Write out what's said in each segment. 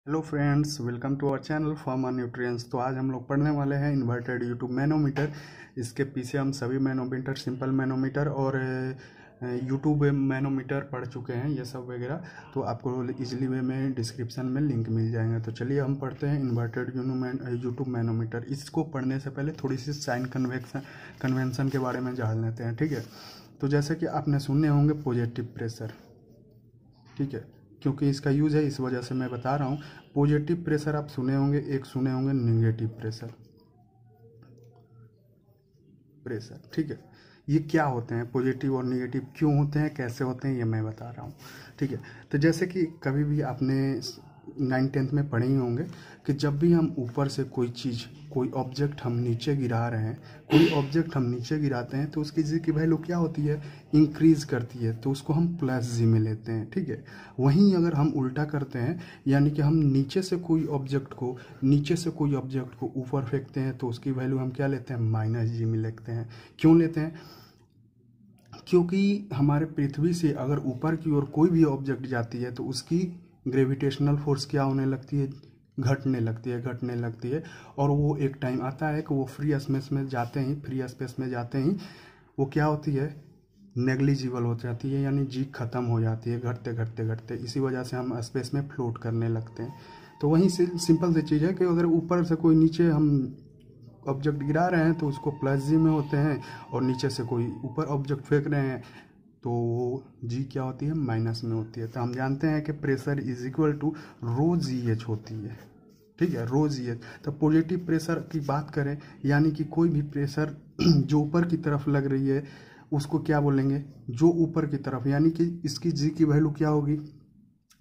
Hello friends, welcome to our channel pharma nutrients. तो आज हम लोग पढ़ने वाले हैं इन्वर्टेड यूट्यूब मैनोमीटर। इसके पीछे हम सभी मैनोमीटर, सिंपल मैनोमीटर और यूट्यूब मैनोमीटर पढ़ चुके हैं, ये सब वगैरह। तो आपको इजीली वे में डिस्क्रिप्शन में लिंक मिल जाएंगे। तो चलिए हम पढ़ते हैं इन्वर्टेड यूट्यूब मैनोमीटर। इसको पढ़ने से पहले थोड़ी सी साइन कन्वेंशन के बारे में जान लेते हैं, ठीक है। तो जैसे कि आपने सुने होंगे पॉजिटिव प्रेशर, ठीक है, क्योंकि इसका यूज़ है इस वजह से मैं बता रहा हूँ। पॉजिटिव प्रेशर आप सुने होंगे, एक सुने होंगे नेगेटिव प्रेशर, ठीक है। ये क्या होते हैं, पॉजिटिव और नेगेटिव क्यों होते हैं, कैसे होते हैं, ये मैं बता रहा हूँ, ठीक है। तो जैसे कि कभी भी आपने 9th-10th में पढ़े ही होंगे कि जब भी हम ऊपर से कोई चीज़, कोई ऑब्जेक्ट हम नीचे गिरा रहे हैं, कोई ऑब्जेक्ट हम नीचे गिराते हैं तो उसकी जी की वैल्यू क्या होती है, इंक्रीज करती है। तो उसको हम प्लस जी में लेते हैं, ठीक है। वहीं अगर हम उल्टा करते हैं, यानी कि हम नीचे से कोई ऑब्जेक्ट को ऊपर फेंकते हैं तो उसकी वैल्यू हम क्या लेते हैं, माइनस जी में लेते हैं। क्यों लेते हैं? क्योंकि हमारे पृथ्वी से अगर ऊपर की ओर कोई भी ऑब्जेक्ट जाती है तो उसकी ग्रेविटेशनल फोर्स क्या होने लगती है, घटने लगती है। और वो एक टाइम आता है कि वो फ्री स्पेस में जाते ही वो क्या होती है, नेग्लिजिबल हो जाती है, यानी जी खत्म हो जाती है, घटते। इसी वजह से हम स्पेस में फ्लोट करने लगते हैं। तो वहीं से सिंपल सी चीज़ है कि अगर ऊपर से कोई नीचे हम ऑब्जेक्ट गिरा रहे हैं तो उसको प्लस जी में होते हैं, और नीचे से कोई ऊपर ऑब्जेक्ट फेंक रहे हैं तो वो जी क्या होती है, माइनस में होती है। तो हम जानते हैं कि pressure is equal to rho g h होती है, ठीक है, रो जी एच। तो पॉजिटिव प्रेशर की बात करें, यानी कि कोई भी प्रेशर जो ऊपर की तरफ लग रही है उसको क्या बोलेंगे, जो ऊपर की तरफ, यानी कि इसकी जी की वैल्यू क्या होगी,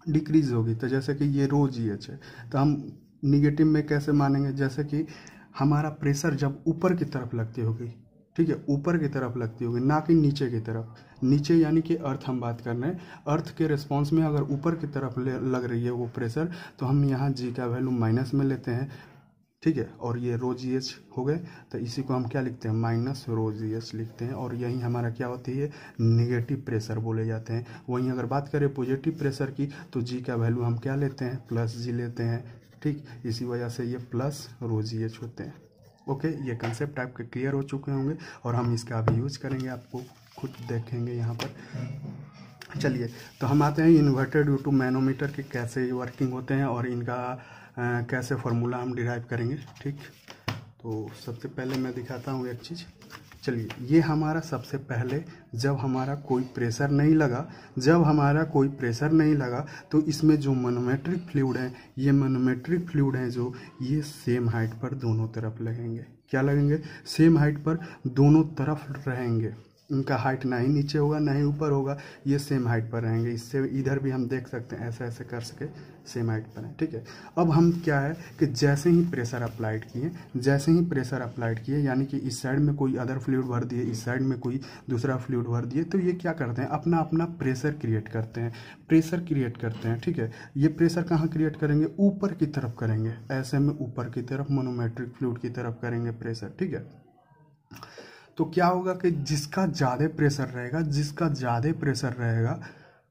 डिक्रीज होगी। तो जैसे कि ये रो जी एच है, तो हम निगेटिव में कैसे मानेंगे, जैसे कि हमारा प्रेशर जब ऊपर की तरफ लगती होगी, ठीक है, ऊपर की तरफ लगती होगी, ना कि नीचे की तरफ। नीचे यानी कि अर्थ हम बात कर रहे हैं, अर्थ के रिस्पॉन्स में अगर ऊपर की तरफ लग रही है वो प्रेशर, तो हम यहाँ जी का वैल्यू माइनस में लेते हैं, ठीक है। और ये रो जी एच हो गए, तो इसी को हम क्या लिखते हैं, माइनस रो जी एच लिखते हैं। और यही हमारा क्या होती है, नेगेटिव प्रेशर बोले जाते हैं। वहीं अगर बात करें पॉजिटिव प्रेशर की, तो जी का वैल्यू हम क्या लेते हैं, प्लस जी लेते हैं, ठीक। इसी वजह से ये प्लस रो जी एच होते हैं। ओके, ये कंसेप्ट आपके क्लियर हो चुके होंगे और हम इसका अभी यूज करेंगे, आपको खुद देखेंगे यहाँ पर। चलिए, तो हम आते हैं इन्वर्टेड यूट्यूब मैनोमीटर के कैसे वर्किंग होते हैं और इनका कैसे फार्मूला हम डिराइव करेंगे, ठीक। तो सबसे पहले मैं दिखाता हूँ एक चीज़। चलिए, ये हमारा सबसे पहले जब हमारा कोई प्रेशर नहीं लगा तो इसमें जो मैनोमेट्रिक फ्लूइड है, ये मैनोमेट्रिक फ्लूइड है जो ये सेम हाइट पर दोनों तरफ लगेंगे। क्या लगेंगे, सेम हाइट पर दोनों तरफ रहेंगे। इनका हाइट ना ही नीचे होगा ना ही ऊपर होगा, ये सेम हाइट पर रहेंगे। इससे इधर भी हम देख सकते हैं, ऐसे ऐसे कर सके सेम हाइट पर है, ठीक है। अब हम क्या है कि जैसे ही प्रेशर अप्लाइड किए, यानी कि इस साइड में कोई अदर फ्लूइड भर दिए, इस साइड में कोई दूसरा फ्लूइड भर दिए, तो ये क्या करते हैं, अपना अपना प्रेशर क्रिएट करते हैं, ठीक है। ये प्रेशर कहाँ क्रिएट करेंगे, ऊपर की तरफ करेंगे, ऐसे में ऊपर की तरफ मैनोमेट्रिक फ्लूइड की तरफ करेंगे प्रेशर, ठीक है। तो क्या होगा कि जिसका ज़्यादा प्रेशर रहेगा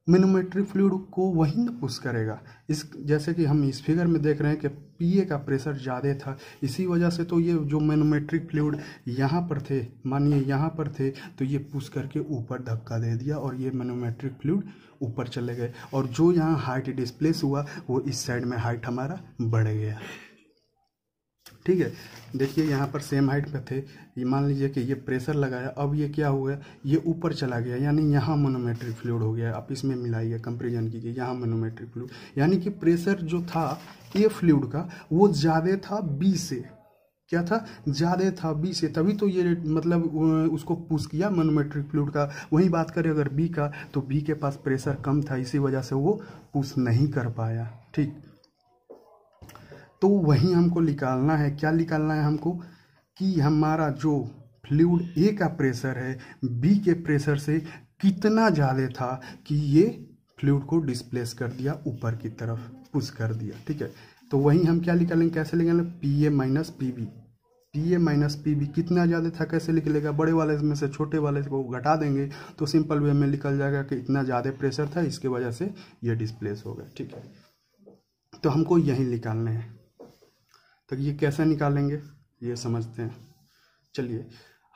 मैनोमेट्रिक फ्लूइड को वही न पुश करेगा। जैसे कि हम इस फिगर में देख रहे हैं कि पीए का प्रेशर ज़्यादा था, इसी वजह से तो ये जो मैनोमेट्रिक फ्लूइड यहाँ पर थे, मानिए यहाँ पर थे, तो ये पुश करके ऊपर धक्का दे दिया और ये मैनोमेट्रिक फ्लूइड ऊपर चले गए। और जो यहाँ हाइट डिस्प्लेस हुआ वो इस साइड में हाइट हमारा बढ़ गया, ठीक है। देखिए यहाँ पर सेम हाइट पे थे, ये मान लीजिए कि ये प्रेशर लगाया, अब ये क्या हो गया, ये ऊपर चला गया, यानी यहाँ मैनोमेट्रिक फ्लूइड हो गया। आप इसमें मिलाइए, कंपेरिजन कीजिए, यहाँ मैनोमेट्रिक फ्लूइड, यानी कि प्रेशर जो था ए फ्लूइड का वो ज़्यादा था बी से। क्या था, ज़्यादा था बी से, तभी तो ये मतलब उसको पुश किया मैनोमेट्रिक फ्लूइड का। वहीं बात करें अगर बी का, तो बी के पास प्रेशर कम था, इसी वजह से वो पुश नहीं कर पाया, ठीक। तो वहीं हमको निकालना है, क्या निकालना है हमको, कि हमारा जो फ्लूइड ए का प्रेशर है बी के प्रेशर से कितना ज़्यादा था कि ये फ्लूइड को डिस्प्लेस कर दिया, ऊपर की तरफ पुश कर दिया, ठीक है। तो वहीं हम क्या निकालेंगे, कैसे निकालेंगे, P A minus P B कितना ज़्यादा था, कैसे निकलेगा, बड़े वाले में से छोटे वाले को घटा देंगे तो सिंपल वे में निकल जाएगा कि इतना ज़्यादा प्रेशर था, इसके वजह से ये डिस्प्लेस हो गया, ठीक है। तो हमको यही निकालने हैं। तो ये कैसे निकालेंगे ये समझते हैं। चलिए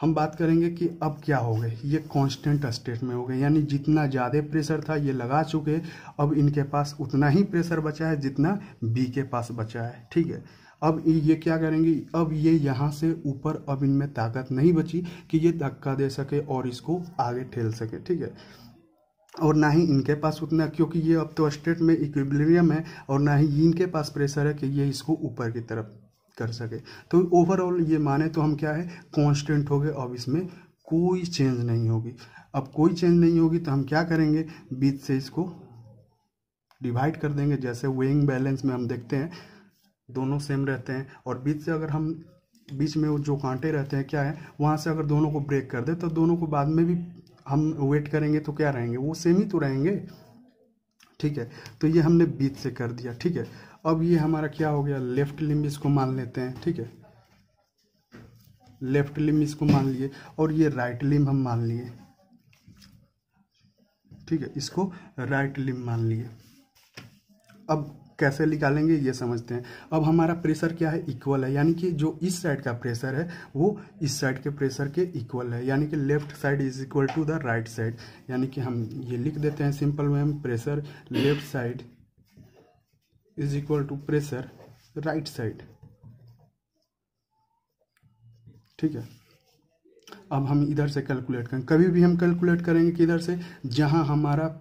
हम बात करेंगे कि अब क्या हो गए, ये कांस्टेंट स्टेट में हो गए, यानी जितना ज़्यादा प्रेशर था ये लगा चुके, अब इनके पास उतना ही प्रेशर बचा है जितना बी के पास बचा है। ठीक है, अब ये क्या करेंगे, अब ये यहाँ से ऊपर अब इनमें ताकत नहीं बची कि ये धक्का दे सके और इसको आगे ठेल सके। ठीक है, और ना ही इनके पास उतना, क्योंकि ये अब तो स्टेट में इक्विलिब्रियम है, और ना ही इनके पास प्रेशर है कि ये इसको ऊपर की तरफ कर सके। तो ओवरऑल ये माने तो हम क्या है, कांस्टेंट हो गए, अब इसमें कोई चेंज नहीं होगी। अब कोई चेंज नहीं होगी तो हम क्या करेंगे, बीच से इसको डिवाइड कर देंगे। जैसे वेइंग बैलेंस में हम देखते हैं दोनों सेम रहते हैं, और बीच से अगर हम बीच में वो जो कांटे रहते हैं क्या है, वहाँ से अगर दोनों को ब्रेक कर दे तो दोनों को बाद में भी हम वेट करेंगे तो क्या रहेंगे, वो सेम ही तो रहेंगे। ठीक है, तो ये हमने बीच से कर दिया। ठीक है, अब ये हमारा क्या हो गया, लेफ्ट लिम्ब इसको मान लेते हैं। ठीक है, लेफ्ट लिम्ब इसको मान लिए, और ये राइट लिम्ब हम मान लिए। ठीक है, इसको राइट लिम्ब मान लिए। अब कैसे निकालेंगे ये समझते हैं। अब हमारा प्रेशर क्या है, इक्वल है, यानी कि जो इस साइड का प्रेशर है वो इस साइड के प्रेशर के इक्वल है, यानी कि left side is equal to the right side. यानी कि हम ये लिख देते हैं सिंपल में, हम pressure left side is equal to pressure right side. ठीक है, अब हम इधर से कैलकुलेट करें, कभी भी हम कैलकुलेट करेंगे कि इधर से जहां हमारा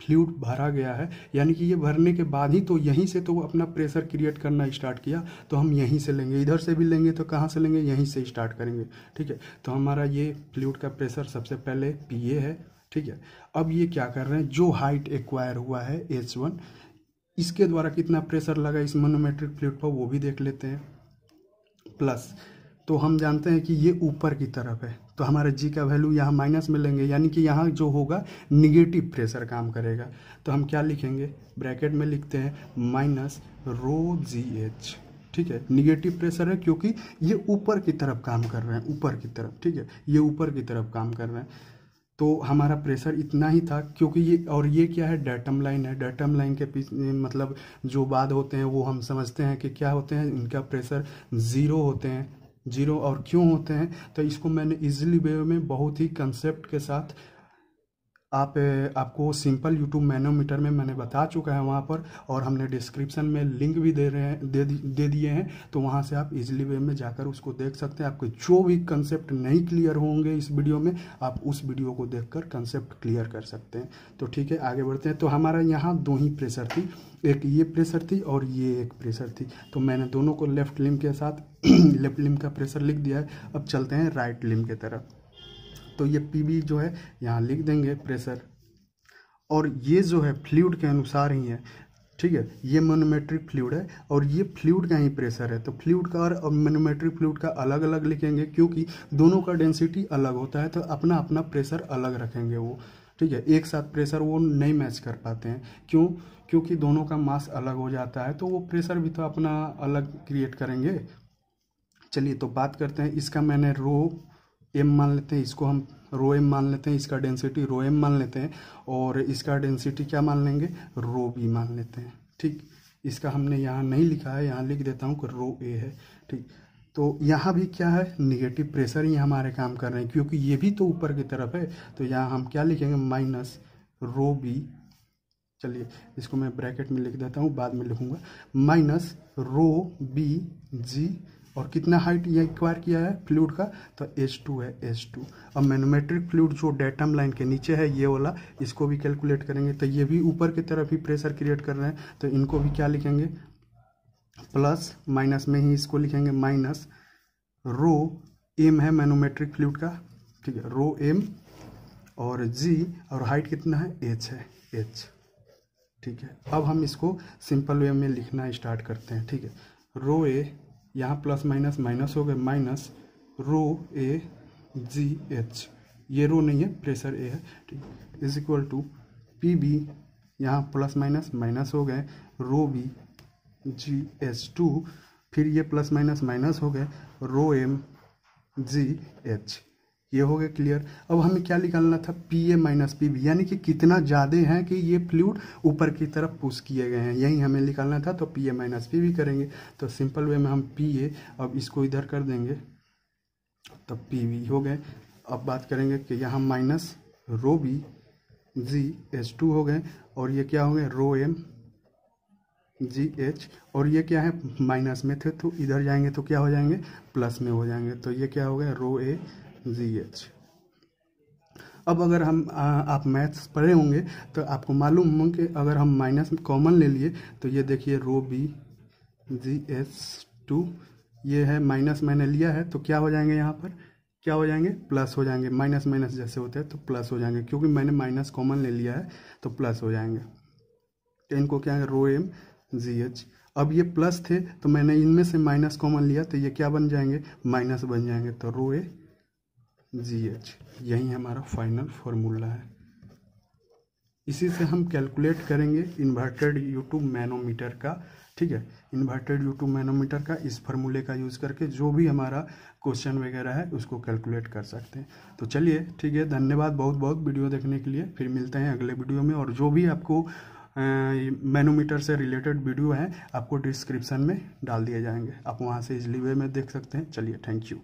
फ्लूइड भरा गया है, यानी कि ये भरने के बाद ही तो यहीं से तो वो अपना प्रेशर क्रिएट करना स्टार्ट किया, तो हम यहीं से लेंगे, इधर से भी लेंगे तो कहाँ से लेंगे, यहीं से स्टार्ट करेंगे। ठीक है, तो हमारा ये फ्लूइड का प्रेशर सबसे पहले PA है। ठीक है, अब ये क्या कर रहे हैं, जो हाइट एक्वायर हुआ है H1, इसके द्वारा कितना प्रेशर लगा इस मैनोमेट्रिक फ्लूइड पर वो भी देख लेते हैं। प्लस तो हम जानते हैं कि ये ऊपर की तरफ है, तो हमारा G का वैल्यू यहाँ माइनस में लेंगे, यानी कि यहाँ जो होगा निगेटिव प्रेशर काम करेगा। तो हम क्या लिखेंगे, ब्रैकेट में लिखते हैं माइनस ρGH। ठीक है, निगेटिव प्रेशर है क्योंकि ये ऊपर की तरफ काम कर रहे हैं, ऊपर की तरफ। ठीक है, ये ऊपर की तरफ काम कर रहे हैं, तो हमारा प्रेशर इतना ही था, क्योंकि ये, और ये क्या है, डेटम लाइन है। डेटम लाइन के पीछे मतलब जो बाद होते हैं वो हम समझते हैं कि क्या होते हैं, इनका प्रेशर 0 होते हैं। 0 और क्यों होते हैं, तो इसको मैंने इजीली वे में बहुत ही कंसेप्ट के साथ आपको सिंपल यूट्यूब मैनोमीटर में मैंने बता चुका है वहाँ पर, और हमने डिस्क्रिप्शन में लिंक भी दे रहे हैं, दे दिए हैं, तो वहाँ से आप इजीली वे में जाकर उसको देख सकते हैं। आपको जो भी कंसेप्ट नहीं क्लियर होंगे इस वीडियो में, आप उस वीडियो को देखकर कंसेप्ट क्लियर कर सकते हैं। तो ठीक है, आगे बढ़ते हैं। तो हमारा यहाँ 2 ही प्रेशर थी, एक ये प्रेशर थी और ये एक प्रेशर थी, तो मैंने दोनों को लेफ्ट लिम्ब के साथ लेफ्ट लिम्ब का प्रेशर लिख दिया है। अब चलते हैं राइट लिम्ब की तरफ। तो ये PB जो है यहाँ लिख देंगे प्रेशर, और ये जो है फ्लूइड के अनुसार ही है। ठीक है, ये मैनोमेट्रिक फ्लूइड है और ये फ्लूइड का ही प्रेशर है, तो फ्लूइड का और मैनोमेट्रिक फ्लूइड का अलग अलग लिखेंगे, क्योंकि दोनों का डेंसिटी अलग होता है, तो अपना अपना प्रेशर अलग रखेंगे वो। ठीक है, एक साथ प्रेशर वो नहीं मैच कर पाते हैं, क्यों, क्योंकि दोनों का मास अलग हो जाता है, तो वो प्रेशर भी तो अपना अलग क्रिएट करेंगे। चलिए तो बात करते हैं, इसका मैंने ρm मान लेते हैं, इसको हम ρm मान लेते हैं, इसका डेंसिटी ρm मान लेते हैं, और इसका डेंसिटी क्या मान लेंगे, ρb मान लेते हैं। ठीक, इसका हमने यहाँ नहीं लिखा है, यहाँ लिख देता हूँ कि ρa है। ठीक, तो यहाँ भी क्या है, निगेटिव प्रेशर ही हमारे काम कर रहे हैं, क्योंकि ये भी तो ऊपर की तरफ है, तो यहाँ हम क्या लिखेंगे, माइनस ρb। चलिए इसको मैं ब्रैकेट में लिख देता हूँ, बाद में लिखूंगा, माइनस ρbg, और कितना हाइट ये एक्वायर किया है फ्लूइड का, तो H2 है, H2। अब मैनोमेट्रिक फ्लूइड जो डेटम लाइन के नीचे है ये वाला, इसको भी कैलकुलेट करेंगे, तो ये भी ऊपर की तरफ ही प्रेशर क्रिएट कर रहे हैं, तो इनको भी क्या लिखेंगे, प्लस माइनस में ही इसको लिखेंगे, माइनस ρm है मैनोमेट्रिक फ्लूइड का। ठीक है, ρm, और G, और हाइट कितना है, H है, H। ठीक है, अब हम इसको सिंपल वे में लिखना स्टार्ट करते हैं। ठीक है, ρa, यहाँ प्लस माइनस माइनस हो गए, माइनस ρAGH, ये रो नहीं है, प्रेशर A है। ठीक, इज इक्वल टू PB, यहाँ प्लस माइनस माइनस हो गए, ρBGH2, फिर ये प्लस माइनस माइनस हो गए, ρMGH, ये हो गया क्लियर। अब हमें क्या निकालना था, PA माइनस PB, यानी कि कितना ज़्यादा है कि ये फ्लूइड ऊपर की तरफ पुश किए गए हैं, यही हमें निकालना था। तो PA माइनस PB करेंगे, तो सिंपल वे में हम PA, अब इसको इधर कर देंगे तो PB हो गए। अब बात करेंगे कि यहाँ माइनस रो B GH2 हो गए, और ये क्या हो गए रो M GH, और ये क्या है माइनस में थे तो इधर जाएंगे तो क्या हो जाएंगे प्लस में हो जाएंगे, तो ये क्या हो गया रो A GH। अब अगर हम आप मैथ्स पढ़े होंगे तो आपको मालूम हो कि अगर हम माइनस कॉमन ले लिए तो ये देखिए रो B GH2, ये है माइनस मैंने लिया है तो क्या हो जाएंगे यहाँ पर क्या हो जाएंगे प्लस हो जाएंगे, माइनस माइनस जैसे होते हैं तो प्लस हो जाएंगे, क्योंकि मैंने माइनस कॉमन ले लिया है तो प्लस हो जाएंगे। तो इनको क्या है रो M GH। अब ये प्लस थे तो मैंने इनमें से माइनस कॉमन लिया तो ये क्या बन जाएंगे माइनस बन जाएंगे, तो रो A GH, यही हमारा फाइनल फार्मूला है। इसी से हम कैलकुलेट करेंगे इन्वर्टेड U2 मैनोमीटर का, ठीक है, इन्वर्टेड U2 मैनोमीटर का इस फार्मूले का यूज़ करके जो भी हमारा क्वेश्चन वगैरह है उसको कैलकुलेट कर सकते हैं। तो चलिए ठीक है, धन्यवाद बहुत बहुत वीडियो देखने के लिए, फिर मिलते हैं अगले वीडियो में। और जो भी आपको मैनोमीटर से रिलेटेड वीडियो हैं आपको डिस्क्रिप्शन में डाल दिए जाएंगे, आप वहाँ से इजली वे में देख सकते हैं। चलिए थैंक यू।